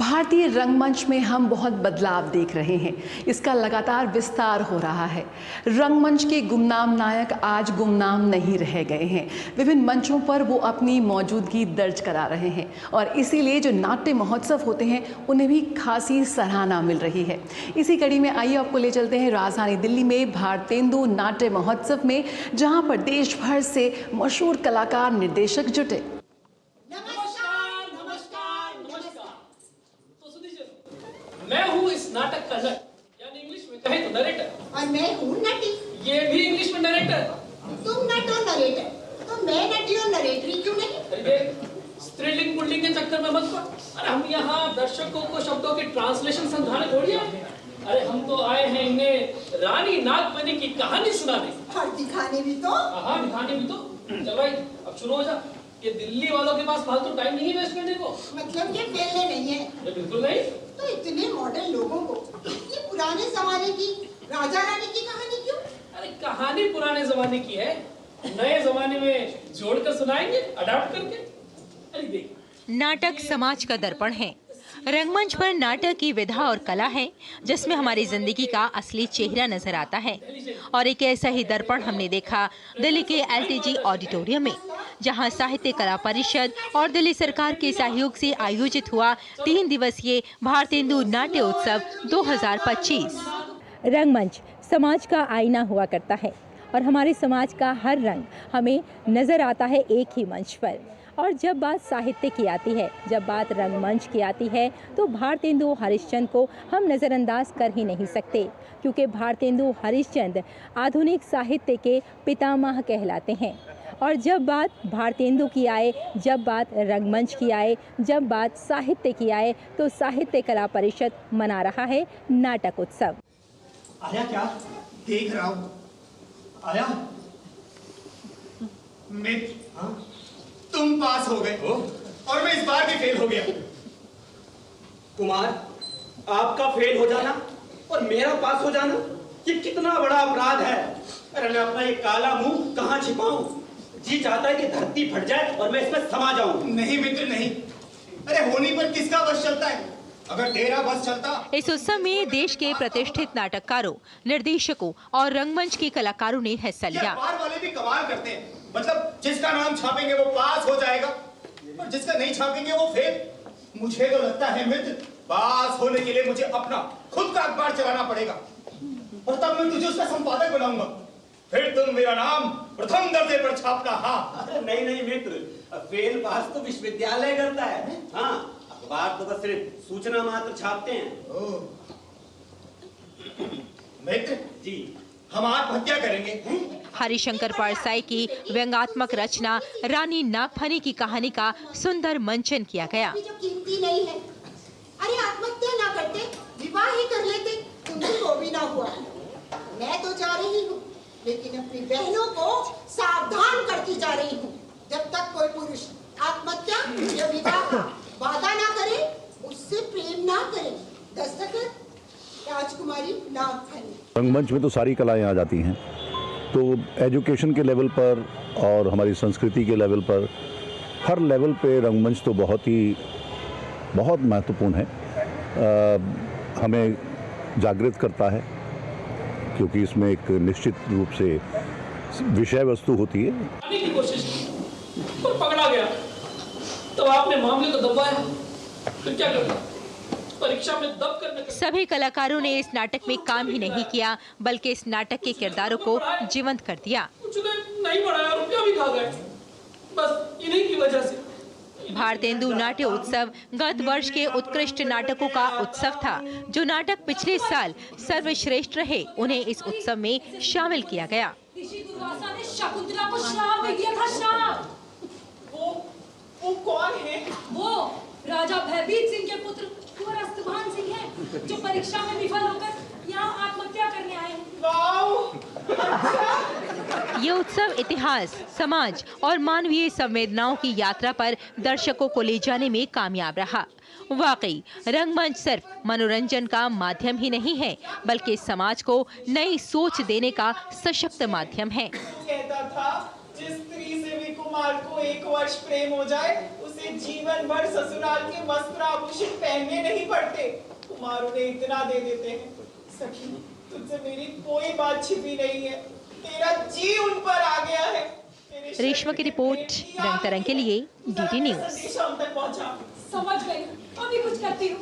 भारतीय रंगमंच में हम बहुत बदलाव देख रहे हैं। इसका लगातार विस्तार हो रहा है। रंगमंच के गुमनाम नायक आज गुमनाम नहीं रह गए हैं। विभिन्न मंचों पर वो अपनी मौजूदगी दर्ज करा रहे हैं और इसीलिए जो नाट्य महोत्सव होते हैं उन्हें भी खासी सराहना मिल रही है। इसी कड़ी में आइए आपको ले चलते हैं राजधानी दिल्ली में भारतेंदु नाट्य महोत्सव में, जहां पर देश भर से मशहूर कलाकार निर्देशक जुटे। मैं हूँ इस नाटक का नट, यानी इंग्लिश में कहे तो नरेटर, और मैं हूँ नटी। ये भी इंग्लिश में नरेटर। तुम नट और नरेटर, तो मैं नटी और नरेटरी क्यों नहीं? अरे स्त्रीलिंग पुल्लिंग के चक्कर में मत पड़। अरे हम यहाँ दर्शकों को शब्दों की ट्रांसलेशन समझाने थोड़ी है। अरे हम तो आए हैं इन्हें रानी नागमणि की कहानी सुनाने और दिखाने भी तो। हाँ, दिखाने भी तो। चल भाई अब शुरू हो जा। ये दिल्ली वालों के पास फालतू टाइम नहीं है वेस्ट करने को। मतलब ये फेलने नहीं है? बिल्कुल नहीं। तो इतने मॉडर्न लोगों को ये पुराने जमाने की राजा रानी की कहानी क्यों? अरे कहानी पुराने जमाने की है, नए जमाने में जोड़कर सुनाएंगे, अडॉप्ट करके। अरे देख, नाटक समाज का दर्पण है। रंगमंच पर नाटक की विधा और कला है जिसमें हमारी जिंदगी का असली चेहरा नजर आता है। और एक ऐसा ही दर्पण हमने देखा दिल्ली के LTG ऑडिटोरियम में, जहां साहित्य कला परिषद और दिल्ली सरकार के सहयोग से आयोजित हुआ 3 दिवसीय भारतेंदु नाट्य उत्सव 2025। रंगमंच समाज का आईना हुआ करता है और हमारे समाज का हर रंग हमें नजर आता है एक ही मंच पर। और जब बात साहित्य की आती है, जब बात रंगमंच की आती है, तो भारतेंदु हरिश्चंद्र को हम नज़रअंदाज कर ही नहीं सकते, क्योंकि भारतेंदु हरिश्चंद्र आधुनिक साहित्य के पितामह कहलाते हैं। और जब बात भारतेंदु की आए, जब बात रंगमंच की आए, जब बात साहित्य की आए, तो साहित्य कला परिषद मना रहा है नाटक उत्सव। आया क्या? देख रहा हूँ। आया मित्र, हाँ? तुम पास हो गए और मैं इस बार भी फेल हो गया। कुमार, आपका फेल हो जाना और मेरा पास हो जाना, ये कितना बड़ा अपराध है। अरे मैं अपना ये काला मुंह कहाँ छिपाऊं? जी चाहता है कि धरती फट जाए और मैं इसमें समा जाऊं। नहीं मित्र नहीं। अरे होने पर किसका बस चलता है? अगर तेरा बस चलता। इस उत्सव में देश के प्रतिष्ठित नाटककारों, निर्देशकों और रंगमंच के कलाकारों ने हिस्सा लिया। बार वाले भी कमाल करते हैं। मतलब जिसका नाम छापेंगे वो पास हो जाएगा और जिसका नहीं छापेंगे वो फेल। मुझे तो लगता है मित्र, पास होने के लिए मुझे अपना खुद का अखबार चलाना पड़ेगा और तब मैं तुझे उसका संपादक बनाऊंगा। फिर तुम मेरा नाम प्रथम दर्जे पर छापना। हाँ नहीं नहीं मित्र, फेल पास तो विश्वविद्यालय करता है। हाँ, अखबार तो बस सिर्फ सूचना मात्र छापते हैं। मित्र जी, हम आत्महत्या करेंगे। हरिशंकर परसाई की व्यंग्यात्मक रचना रानी नागफनी की कहानी का सुंदर मंचन किया गया। जो कीमती नहीं है, अरे आत्महत्या ना करते, विवाह ही कर लेते, तुमसे वो भी ना हुआ। मैं तो जा रही हूँ, लेकिन अपनी बहनों को सावधान करती जा रही हूँ। जब तक कोई पुरुष आत्महत्या या विवाह का वादा ना करे, उससे प्रेम ना करे। दस्तखत राजकुमारी नागफनी। रंगमंच में तो सारी कलाएं आ जाती हैं, तो एजुकेशन के लेवल पर और हमारी संस्कृति के लेवल पर, हर लेवल पे रंगमंच तो बहुत महत्वपूर्ण है। हमें जागृत करता है क्योंकि इसमें एक निश्चित रूप से विषय वस्तु होती है। आने की कोशिश की पर पकड़ा गया, तो आपने मामले को दबाया, तो क्या करना? परीक्षा में दब करने। सभी कलाकारों ने इस नाटक में काम ही नहीं किया, बल्कि इस नाटक के किरदारों को जीवंत कर दिया। कुछ नहीं पढ़ाया, रुपया भी खा गए, बस इन्हीं की वजह से। भारतेंदु नाट्य उत्सव गत वर्ष के उत्कृष्ट नाटकों का उत्सव था। जो नाटक पिछले साल सर्वश्रेष्ठ रहे, उन्हें इस उत्सव में शामिल किया गया। ऋषि दुर्वासा ने शकुंतला को श्राप दे दिया था। श्राप। वो कौन है? वो राजा भयभीत सिंह के पुत्र कुंवर अस्तभान सिंह हैं, जो परीक्षा में विफल होकर यहाँ आत्महत्या करने आए हैं। ये उत्सव इतिहास, समाज और मानवीय संवेदनाओं की यात्रा पर दर्शकों को ले जाने में कामयाब रहा। वाकई रंगमंच सिर्फ मनोरंजन का माध्यम ही नहीं है, बल्कि समाज को नई सोच देने का सशक्त माध्यम है। कहता था, जिस स्त्री से भी कुमार को एक वर्ष प्रेम हो जाए, उसे उसे जीवन भर ससुराल के वस्त्र आभूषण पहनने नहीं पड़ते, कुमार उन्हें इतना दे देते हैं। सखी, तुझसे मेरी कोई बात छिपी नहीं है, तेरा जी उन पर आ गया है। रेशमा की रिपोर्ट, रंग तरंग के लिए DD न्यूज। संदेश हम तक पहुंचा। समझ गई, अभी कुछ करती हूँ।